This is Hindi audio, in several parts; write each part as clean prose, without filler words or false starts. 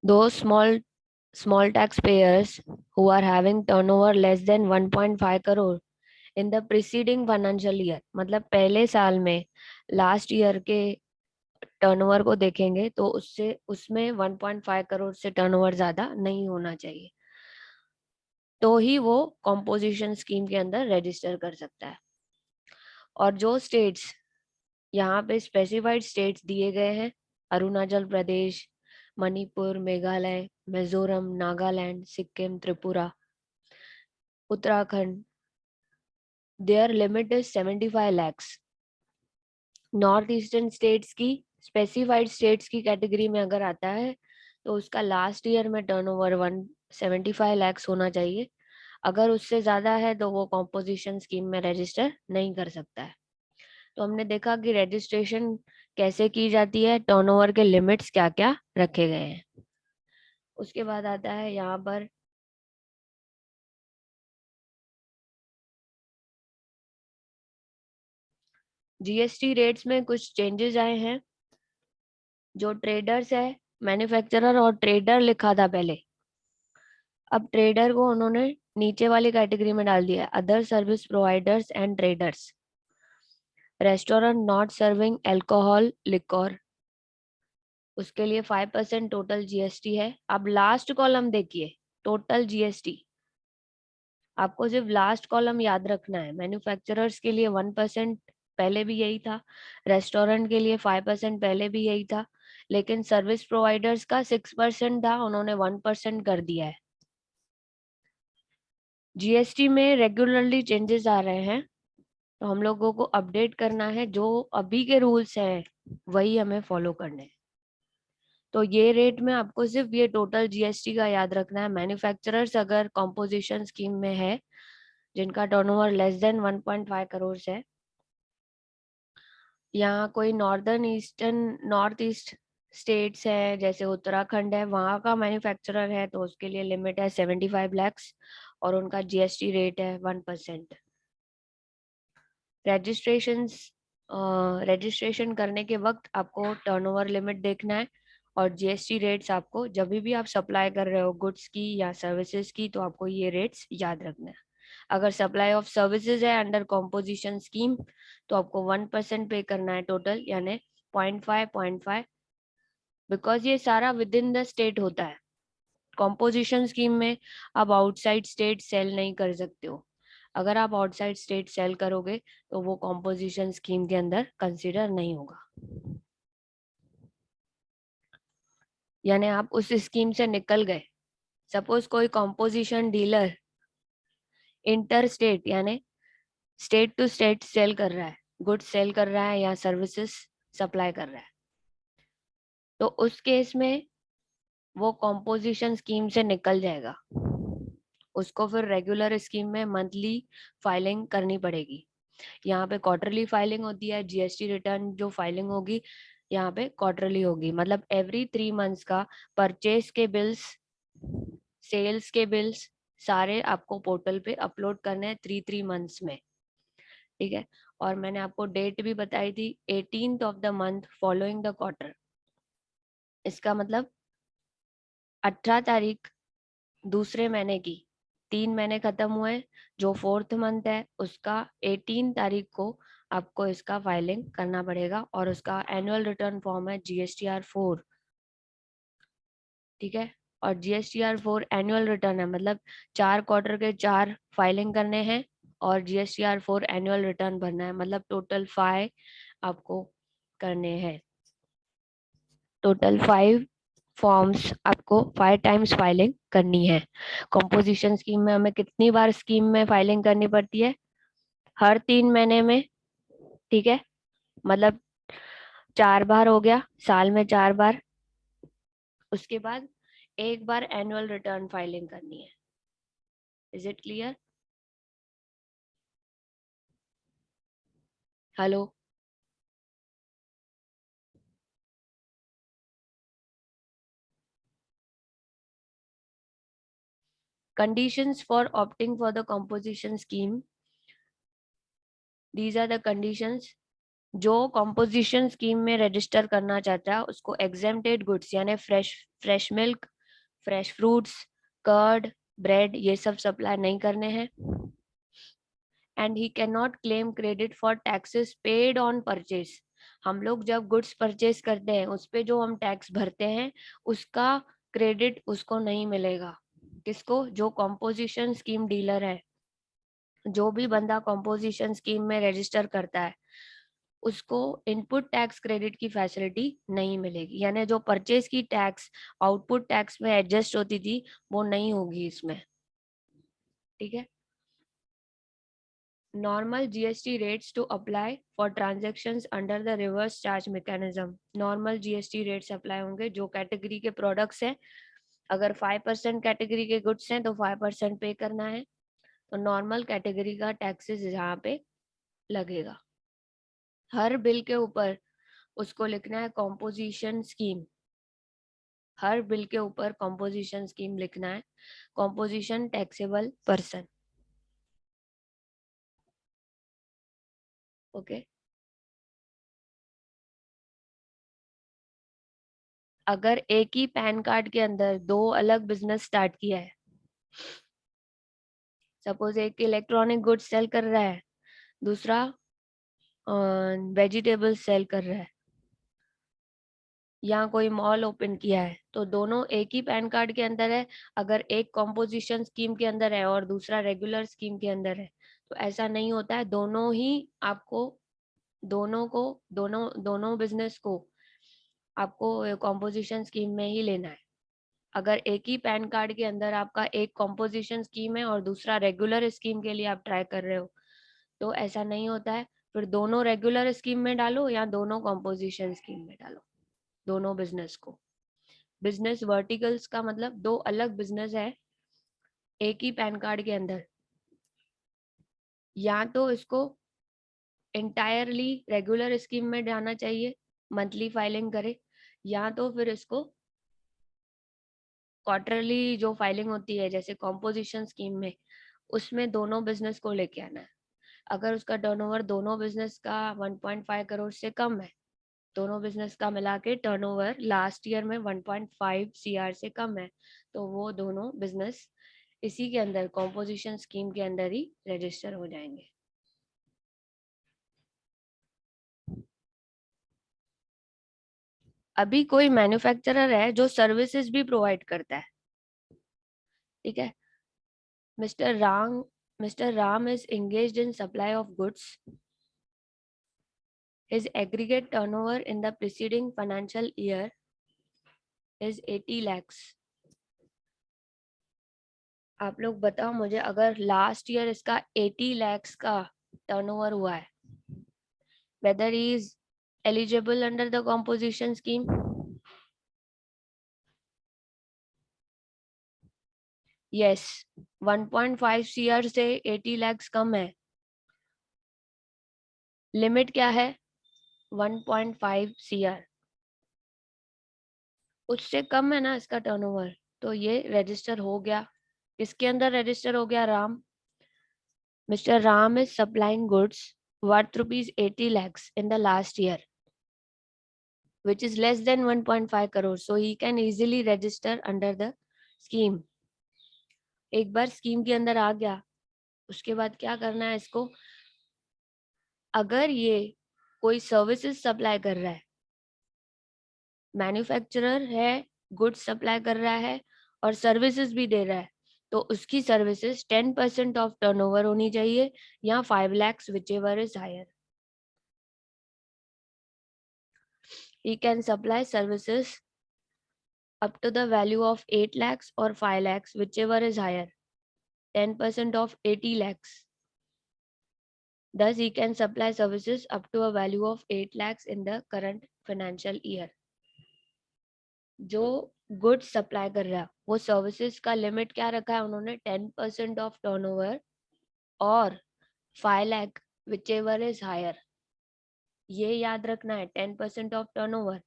Those small taxpayers who are having turnover less than 1.5 crore in the preceding financial year, मतलब पहले साल में लास्ट ईयर के टर्नओवर को देखेंगे तो उससे उसमें 1.5 करोड़ से टर्नओवर ज्यादा नहीं होना चाहिए, तो ही वो कॉम्पोजिशन स्कीम के अंदर रजिस्टर कर सकता है। और जो स्टेट्स यहाँ पे स्पेसिफाइड स्टेट्स दिए गए हैं, Arunachal Pradesh, Manipur, Meghalaya, Mizoram, Nagaland, Sikkim, Tripura, Uttarakhand, their limit is 75 lakhs। North eastern states की स्पेसिफाइड स्टेट्स की कैटेगरी में अगर आता है तो उसका लास्ट ईयर में टर्नओवर 175 lakhs होना चाहिए। अगर उससे ज्यादा है तो वो कॉम्पोजिशन स्कीम में रजिस्टर नहीं कर सकता है। तो हमने देखा कि रजिस्ट्रेशन कैसे की जाती है, टर्नओवर के लिमिट्स क्या क्या रखे गए हैं। उसके बाद आता है यहाँ पर जीएसटी रेट्स में कुछ चेंजेस आए हैं। जो ट्रेडर्स है, मैन्युफैक्चरर और ट्रेडर लिखा था पहले, अब ट्रेडर को उन्होंने नीचे वाली कैटेगरी में डाल दिया है, other service providers and traders. Restaurant not serving alcohol liquor, उसके लिए 5% टोटल जीएसटी है। अब लास्ट कॉलम देखिए, टोटल जीएसटी, आपको सिर्फ लास्ट कॉलम याद रखना है। मैन्युफैक्चरर्स के लिए 1% पहले भी यही था, रेस्टोरेंट के लिए 5% पहले भी यही था, लेकिन सर्विस प्रोवाइडर्स का 6% था, उन्होंने 1% कर दिया है। जीएसटी में रेगुलरली चेंजेस आ रहे हैं, तो हम लोगों को अपडेट करना है। जो अभी के रूल्स हैं वही हमें फॉलो करने हैं। तो ये रेट में आपको सिर्फ ये टोटल जीएसटी का याद रखना है। मैन्युफैक्चरर्स अगर कॉम्पोजिशन स्कीम में है जिनका टर्नओवर लेस देन 1.5 करोड़ है, यहाँ कोई नॉर्थ ईस्ट स्टेट्स है जैसे उत्तराखंड है, वहाँ का मैन्युफैक्चरर है तो उसके लिए लिमिट है 75 lakhs और उनका जीएसटी रेट है 1%। रजिस्ट्रेशन रजिस्ट्रेशन करने के वक्त आपको टर्नओवर लिमिट देखना है और जीएसटी रेट्स आपको जब भी आप सप्लाई कर रहे हो गुड्स की या सर्विसेज की तो आपको ये रेट्स याद रखना है। अगर सप्लाई ऑफ सर्विसेज है अंडर कॉम्पोजिशन स्कीम तो आपको 1% पे करना है टोटल, यानी 0.5, बिकॉज ये सारा विद इन द स्टेट होता है। कॉम्पोजिशन स्कीम में आप आउटसाइड स्टेट सेल नहीं कर सकते हो। अगर आप आउटसाइड स्टेट सेल करोगे तो वो कॉम्पोजिशन स्कीम के अंदर कंसिडर नहीं होगा, यानी आप उस स्कीम से निकल गए। सपोज कोई कॉम्पोजिशन डीलर इंटर स्टेट यानी स्टेट टू स्टेट सेल कर रहा है, गुड्स सेल कर रहा है या सर्विसेज सप्लाई कर रहा है, तो उस केस में वो कॉम्पोजिशन स्कीम से निकल जाएगा। उसको फिर रेगुलर स्कीम में मंथली फाइलिंग करनी पड़ेगी। यहाँ पे क्वार्टरली फाइलिंग होती है, जीएसटी रिटर्न जो फाइलिंग होगी यहाँ पे क्वार्टरली होगी, मतलब एवरी 3 मंथ्स का परचेज के बिल्स, सेल्स के बिल्स सारे आपको पोर्टल पे अपलोड करने हैं 3 मंथ्स में। ठीक है, और मैंने आपको डेट भी बताई थी 18th of the month following the quarter. इसका मतलब 18 तारीख दूसरे महीने की, 3 महीने खत्म हुए, जो 4th मंथ है उसका 18 तारीख को आपको इसका फाइलिंग करना पड़ेगा और उसका एनुअल रिटर्न फॉर्म है GSTR 4। ठीक है, और GSTR 4 एनुअल रिटर्न है, मतलब 4 क्वार्टर के 4 फाइलिंग करने हैं और GSTR 4 एनुअल रिटर्न भरना है, मतलब टोटल 5 आपको करने हैं। टोटल 5 फॉर्म्स आपको 5 टाइम्स फाइलिंग करनी है। कॉम्पोजिशन स्कीम में हमें कितनी बार स्कीम में फाइलिंग करनी पड़ती है? हर 3 महीने में। ठीक है, मतलब 4 बार हो गया, साल में 4 बार। उसके बाद एक बार एनुअल रिटर्न फाइलिंग करनी है। Is it clear? Hello? Conditions for opting for the composition scheme. These are the conditions. जो कॉम्पोजिशन स्कीम में रजिस्टर करना चाहता है उसको एग्जेम्प्टेड गुड्स यानी fresh milk, fresh fruits, curd, bread ये सब सप्लाई नहीं करने हैं। And he can not claim credit for taxes paid on purchase. हम लोग जब गुड्स परचेज करते हैं उस पे जो हम टैक्स भरते हैं उसका क्रेडिट उसको नहीं मिलेगा। किसको? जो कॉम्पोजिशन स्कीम डीलर है, जो भी बंदा कॉम्पोजिशन स्कीम में रजिस्टर करता है उसको इनपुट टैक्स क्रेडिट की फैसिलिटी नहीं मिलेगी। यानी जो परचेज की टैक्स आउटपुट टैक्स में एडजस्ट होती थी वो नहीं होगी इसमें। ठीक है। Normal GST rates to apply for transactions under the reverse charge mechanism. Normal GST rates apply होंगे जो कैटेगरी के प्रोडक्ट्स हैं। अगर 5% कैटेगरी के गुड्स हैं तो 5% पे करना है। तो नॉर्मल कैटेगरी का टैक्सेस यहाँ पे लगेगा। हर बिल के ऊपर उसको लिखना है कॉम्पोजिशन स्कीम। हर बिल के ऊपर कॉम्पोजिशन स्कीम लिखना है, कॉम्पोजिशन टैक्सेबल पर्सन। ओके। अगर एक ही पैन कार्ड के अंदर दो अलग बिजनेस स्टार्ट किया है, सपोज एक इलेक्ट्रॉनिक गुड्स सेल कर रहा है, दूसरा वेजिटेबल सेल कर रहा है, या कोई मॉल ओपन किया है, तो दोनों एक ही पैन कार्ड के अंदर है। अगर एक कॉम्पोजिशन स्कीम के अंदर है और दूसरा रेगुलर स्कीम के अंदर है तो ऐसा नहीं होता है। दोनों ही आपको दोनों बिजनेस को आपको कॉम्पोजिशन स्कीम में ही लेना है। अगर एक ही पैन कार्ड के अंदर आपका एक कॉम्पोजिशन स्कीम है और दूसरा रेगुलर स्कीम के लिए आप ट्राई कर रहे हो तो ऐसा नहीं होता है। फिर दोनों रेगुलर स्कीम में डालो या दोनों कॉम्पोजिशन स्कीम में डालो, दोनों बिजनेस को। बिजनेस वर्टिकल्स का मतलब दो अलग बिजनेस है एक ही पैन कार्ड के अंदर, या तो इसको इंटायरली रेगुलर स्कीम में जाना चाहिए, मंथली फाइलिंग करे, या तो फिर इसको क्वार्टरली जो फाइलिंग होती है जैसे कॉम्पोजिशन स्कीम में उसमें दोनों बिजनेस को लेके आना है। अगर उसका टर्नओवर दोनों बिजनेस का 1.5 करोड़ से कम है, दोनों बिजनेस का मिला के टर्नओवर लास्ट ईयर में 1.5 सीआर से कम है, तो वो दोनों बिजनेस इसी के अंदर कॉम्पोजिशन स्कीम के अंदर ही रजिस्टर हो जाएंगे। अभी कोई मैन्युफैक्चरर है जो सर्विसेज भी प्रोवाइड करता है, ठीक है। Mister Ram is engaged in supply of goods. His aggregate turnover in the preceding financial year is 80 lakhs. आप लोग बताओ मुझे, अगर लास्ट ईयर इसका 80 lakhs का टर्नओवर हुआ है, whether he is eligible under the composition scheme? Yes, 1.5 CR से 80 lakhs कम है। लिमिट क्या है? 1.5 CR। उससे कम है ना इसका टर्नओवर, तो ये रजिस्टर हो गया। किसके अंदर रजिस्टर हो गया? Ram. Mr. Ram is supplying goods worth rupees 80 lakhs in the last year, which is less than 1.5 crore. So he can easily register under the scheme. एक बार स्कीम के अंदर आ गया, उसके बाद क्या करना है इसको? अगर ये कोई सर्विसेज सप्लाई कर रहा है, मैन्युफैक्चरर है, गुड्स सप्लाई कर रहा है और सर्विसेज भी दे रहा है, तो उसकी सर्विसेज 10% ऑफ टर्नओवर होनी चाहिए या 5 lakhs whichever is higher. He can supply services up to the value of 8 lakhs or 5 lakhs, whichever is higher, 10% of 80 lakhs. Thus, he can supply services up to a value of 8 lakhs in the current financial year. जो गुड्स सप्लाई कर रहा है वो सर्विसेज का लिमिट क्या रखा है उन्होंने? 10% ऑफ टर्नओवर और 5 लाख whichever is higher. ये याद रखना है, 10% ऑफ टर्नओवर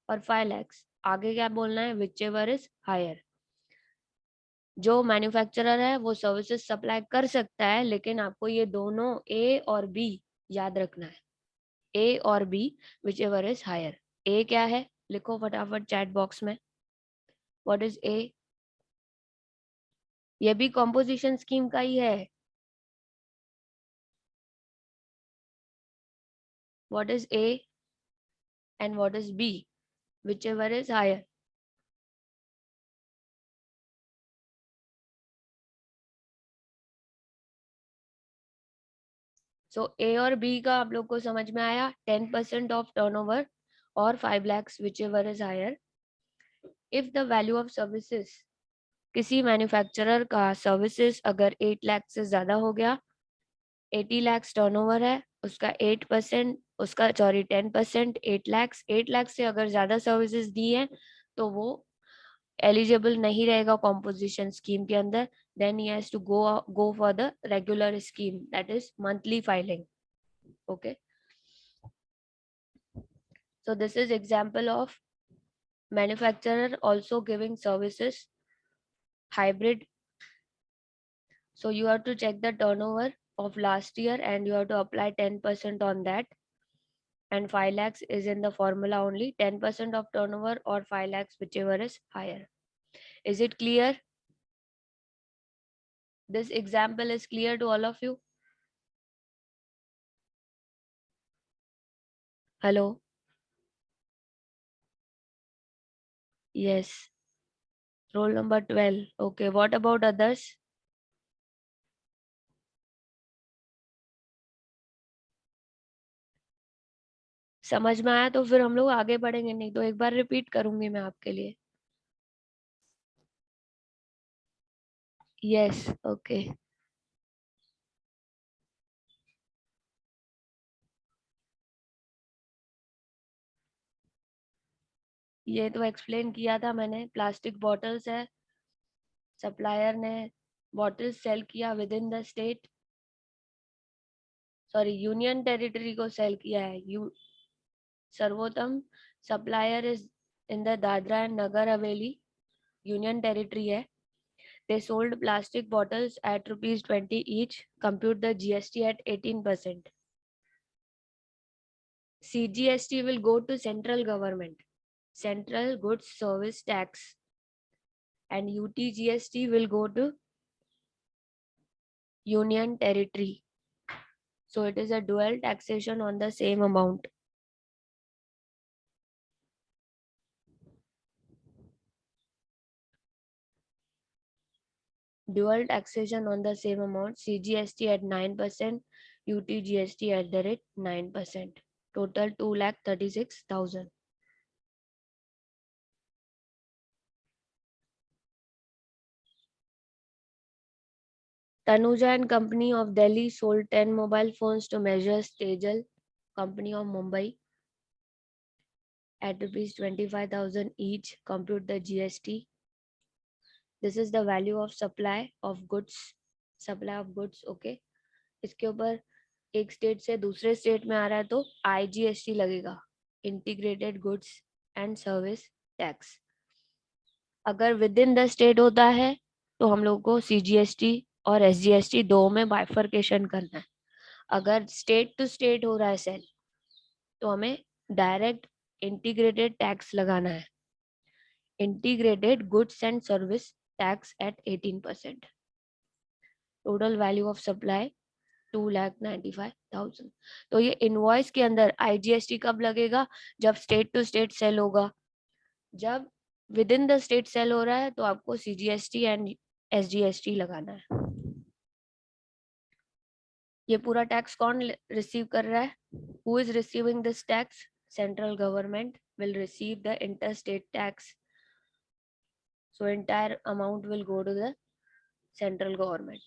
और 5 lakhs। आगे क्या बोलना है? whichever is higher. जो मैन्युफैक्चरर है वो सर्विसेज सप्लाई कर सकता है, लेकिन आपको ये दोनों ए और बी याद रखना है। A और B, whichever is higher. A क्या है, लिखो फटाफट चैट बॉक्स में. What is A? ये भी कॉम्पोजिशन स्कीम का ही है. What is A and what is B? Whichever is higher. So A और B का आप लोग को समझ में आया. 10% of turnover और 5 lakhs, whichever is higher. If the value of services, किसी मैन्युफैक्चरर का सर्विसेज अगर 8 लाख से ज्यादा हो गया, 80 लाख टर्नओवर है, उसका 8%, उसका सॉरी 10%, 8 लाख से अगर ज्यादा सर्विसेज दी है तो वो एलिजिबल नहीं रहेगा कॉम्पोजिशन स्कीम के अंदर. Then he has to go for the regular scheme, that is monthly filing. Okay, so this is example of manufacturer also giving services hybrid. So you have to check the turnover of last year and you have to apply 10% on that, and 5 lakhs is in the formula only. 10% of turnover or 5 lakhs, whichever is higher. Is it clear? This example is clear to all of you? Hello? Yes. Roll number 12. Okay, what about others? समझ में आया तो फिर हम लोग आगे बढ़ेंगे, नहीं तो एक बार रिपीट करूंगी मैं आपके लिए. Yes, okay. ये तो एक्सप्लेन किया था मैंने. प्लास्टिक बॉटल्स है, सप्लायर ने बॉटल्स सेल किया with in the state, sorry union territory को सेल किया है. Sarvottam supplier is in the Dadra and Nagar Haveli union territory है. They sold plastic bottles at ₹20 each. Compute the GST at 18%. CGST will go to central government, Central Goods Service Tax, and UTGST will go to Union Territory. So it is a dual taxation on the same amount. Dual taxation on the same amount. CGST at 9%, UTGST at the rate 9%. Total 2,36,000. Tanuja and Company of Delhi sold 10 mobile phones to Measures Tejal Company of Mumbai at ₹25,000 each. Compute the GST. This is the value of supply of goods. Supply of goods, okay. इसके ऊपर एक स्टेट से दूसरे स्टेट में आ रहा है तो IGST लगेगा, integrated goods and service tax. अगर विद इन द स्टेट होता है तो हम लोग को CGST और SGST दो में बाइफर्केशन करना है. अगर स्टेट टू स्टेट हो रहा है सेल तो हमें डायरेक्ट इंटीग्रेटेड टैक्स लगाना है. Integrated goods and service tax at 18%. Total value of supply 2,95,000. तो ये इनवॉइस के अंदर IGST कब लगेगा? जब स्टेट टू स्टेट सेल होगा. जब with in the state sale हो रहा है तो आपको CGST एंड SGST लगाना है. ये पूरा टैक्स कौन रिसीव कर रहा है? Who is receiving this tax? Central government will receive the interstate tax. So entire amount will go to the central government.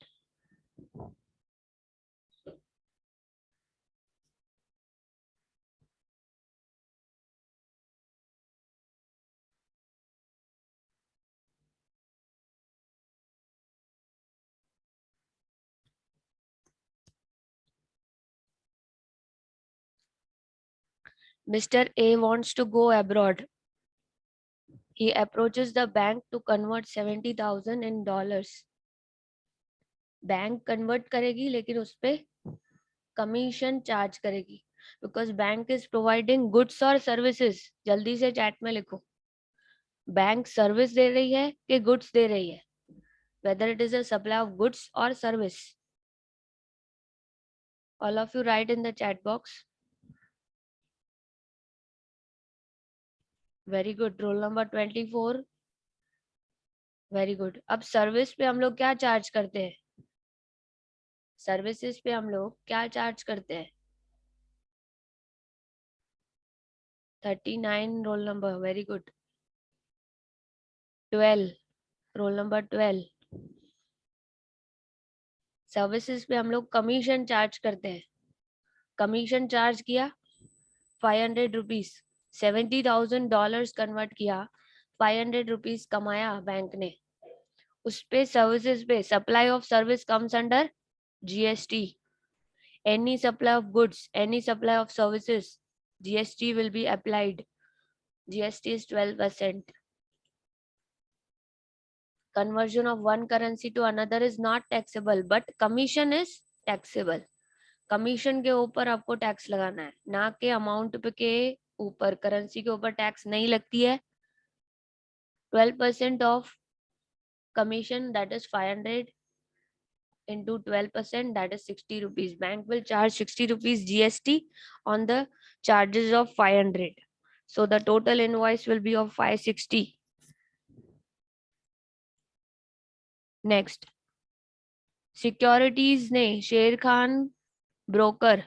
Mr. A wants to go abroad. He approaches the bank to convert 70,000 in dollars. Bank convert करेगी लेकिन उस पे कमीशन चार्ज करेगी. Because bank is providing goods और सर्विसेज. जल्दी से चैट में लिखो, बैंक सर्विस दे रही है कि गुड्स दे रही है? Whether it is a supply of goods और service. All of you write in the chat box. Very good. Roll number 24. Very good. अब सर्विस पे हम लोग क्या चार्ज करते हैं? सर्विसेज पे हम लोग क्या चार्ज करते हैं? 39. Roll number. Very good. 12. Roll number 12. Services पे हम लोग कमीशन चार्ज करते हैं. कमीशन चार्ज किया 500 रुपीज. $70,000 कन्वर्ट किया, 500 रुपीज कमाया बैंक ने. उस पे सर्विसेज पे supply of service comes under GST. any supply of goods, any supply of services, GST will be applied. GST is 12%. Conversion of one currency to another is not taxable, but commission is taxable. Commission के ऊपर आपको टैक्स लगाना है, ना के अमाउंट पे के ऊपर. करेंसी के ऊपर टैक्स नहीं लगती है. 12% of commission, that is 500 into 12%, that is 60 rupees. Bank will charge 60 rupees GST on the charges of 500. So the total invoice will be of 560. Next, securities ने शेर खान ब्रोकर,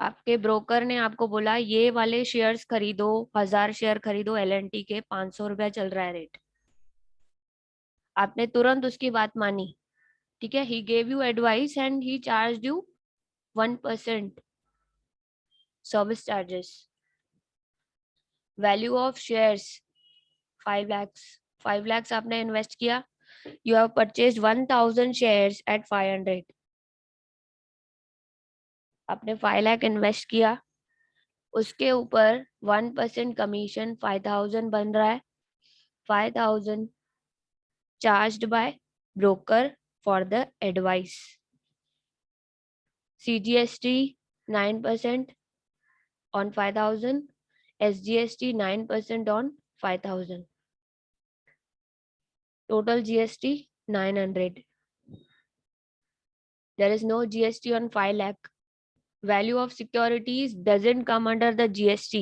आपके ब्रोकर ने आपको बोला ये वाले शेयर्स खरीदो, 1000 शेयर खरीदो LNT के, 500 रुपया चल रहा है रेट. आपने तुरंत उसकी बात मानी. ठीक है, he gave you advice and he charge you 1% service charges. Value of shares 5 lakhs. 5 lakhs आपने इन्वेस्ट किया. You have purchased 1000 shares at 500. आपने 5 लाख इन्वेस्ट किया, उसके ऊपर 1% कमीशन 5000 बन रहा है. 5000 charged bye broker for the advice. CGST 9% on 5000, SGST 9% on 5000. Total GST 900. There is no GST on 5 lakh. Value of securities doesn't come under the GST.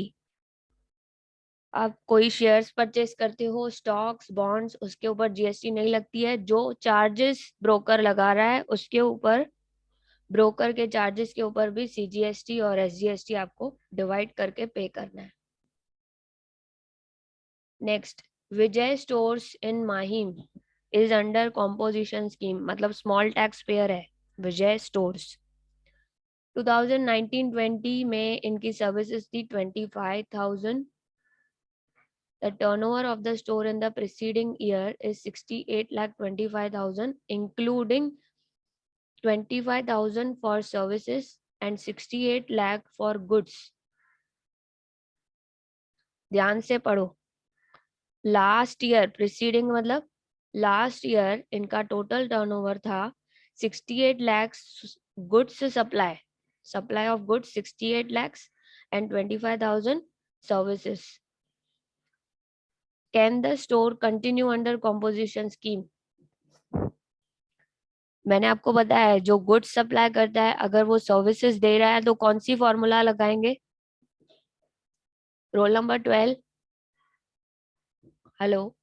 आप कोई शेयर्स परचेस करते हो, स्टॉक्स, बॉन्ड्स, उसके ऊपर GST नहीं लगती है. जो चार्जेस ब्रोकर लगा रहा है उसके ऊपर, ब्रोकर के चार्जेस के ऊपर भी CGST और SGST आपको डिवाइड करके पे करना है. Next, Vijay stores in Mahim is under composition scheme, मतलब स्मॉल टैक्स पेयर है विजय स्टोर्स. 2019-20 में इनकी सर्विसेज थी 25,000. The turnover of the store in the preceding year is 68,25,000, including 25,000 for services and 68 lakh for goods. ध्यान से पढ़ो. लास्ट ईयर, प्रीसीडिंग मतलब लास्ट ईयर, इनका टोटल टर्नओवर था 68 lakhs goods supply of goods 68 lakhs and 25,000 services. Can the store continue under composition scheme? मैंने आपको बताया है, जो गुड्स सप्लाई करता है अगर वो सर्विसेज दे रहा है तो कौन सी फॉर्मूला लगाएंगे? Roll number 12. हेलो,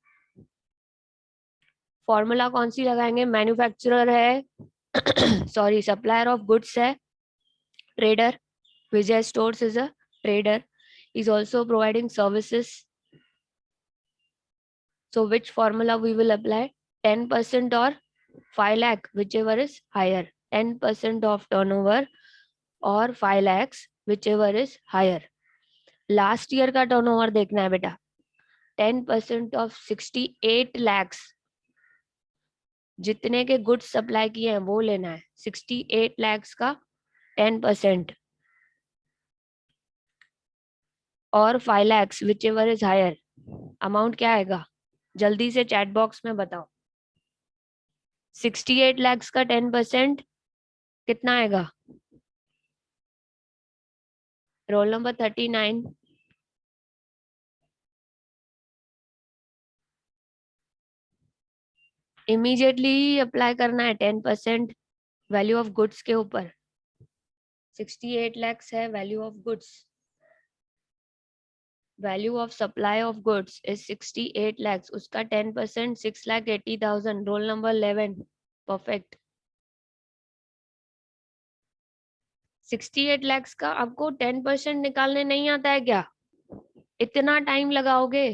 फॉर्मूला कौन सी लगाएंगे? मैन्युफैक्चरर है सॉरी, सप्लायर ऑफ गुड्स है, trader. Vijay stores is a trader, is also providing services. So which formula we will apply? 10% or 5 lakh, whichever is higher. 10% of turnover or 5 lakhs, whichever is higher. Last year का टर्नओवर देखना है बेटा. 10% ऑफ 68 lakhs, जितने के गुड्स सप्लाई किए हैं वो लेना है. 68 lakhs का 10% और 5 lakhs, whichever is higher. Amount क्या आएगा? जल्दी से चैट बॉक्स में बताओ. 68 lakhs का 10% कितना आएगा? Role number 39। इमीडिएटली अप्लाई करना है 10% वैल्यू ऑफ गुड्स के ऊपर। 68 lakhs है value of goods. Value of supply of goods is 68 lakhs, उसका 10% 6,80,000। Roll number 11। परफेक्ट। 68 lakhs का आपको 10% निकालने नहीं आता है क्या? इतना टाइम लगाओगे?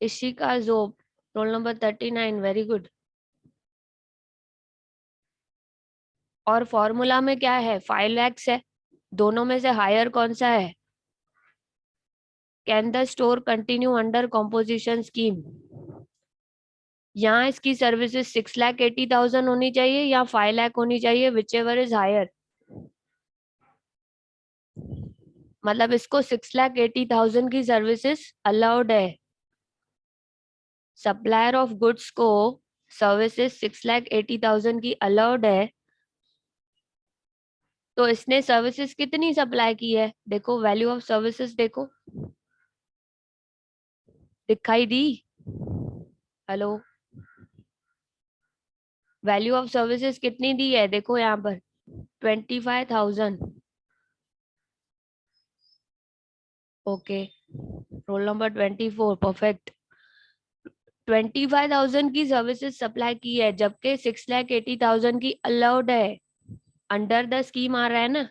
इसी का job. Roll number 39। Very good. और फॉर्मूला में क्या है? 5 lakhs है। दोनों में से हायर कौन सा है? Can the store continue under composition scheme? यहाँ इसकी सर्विसेज 6,80,000 होनी चाहिए या 5 लाख होनी चाहिए, विच एवर इज हायर। मतलब इसको 6,80,000 की सर्विसेज अलाउड है। सप्लायर ऑफ गुड्स को सर्विसेज 6,80,000 की अलाउड है। तो इसने सर्विसेज कितनी सप्लाई की है? देखो वैल्यू ऑफ सर्विसेज देखो, दिखाई दी? हेलो, वैल्यू ऑफ सर्विसेज कितनी दी है? देखो यहाँ पर 25,000। Okay, role number 24। परफेक्ट। 25,000 की सर्विसेज सप्लाई की है, जबकि 6,80,000 की अलाउड है। अंडर द स्कीम आ रहा है ना?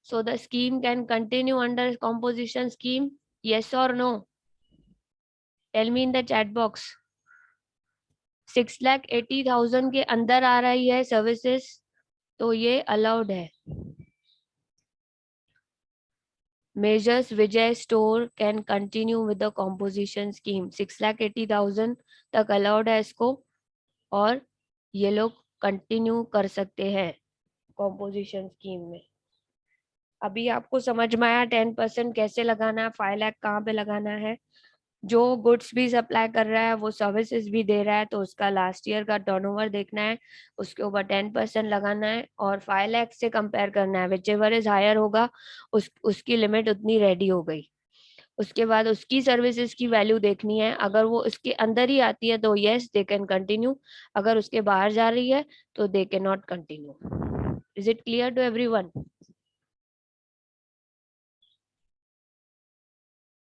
So the scheme can continue under composition scheme, yes or no? Tell me in the chat box. 6,80,000 के अंदर आ रही है सर्विसेज, तो ये अलाउड है। Measures Vijay store can continue with the composition scheme. 6,80,000 तक अलाउड है इसको, और ये लोग कंटिन्यू कर सकते हैं कॉम्पोजिशन स्कीम में। अभी आपको समझ में आया 10% कैसे लगाना है, 5 लाख कहाँ पे लगाना है। जो गुड्स भी सप्लाई कर रहा है वो सर्विसेज भी दे रहा है, तो उसका लास्ट ईयर का टर्नओवर देखना है, उसके ऊपर 10% लगाना है और 5 लाख से कंपेयर करना है। विच एवर इज हायर होगा उसकी लिमिट उतनी रेडी हो गई। उसके बाद उसकी सर्विसेज की वैल्यू देखनी है। अगर वो उसके अंदर ही आती है तो यस दे कैन कंटिन्यू, अगर उसके बाहर जा रही है तो they can not continue. Is it clear to everyone?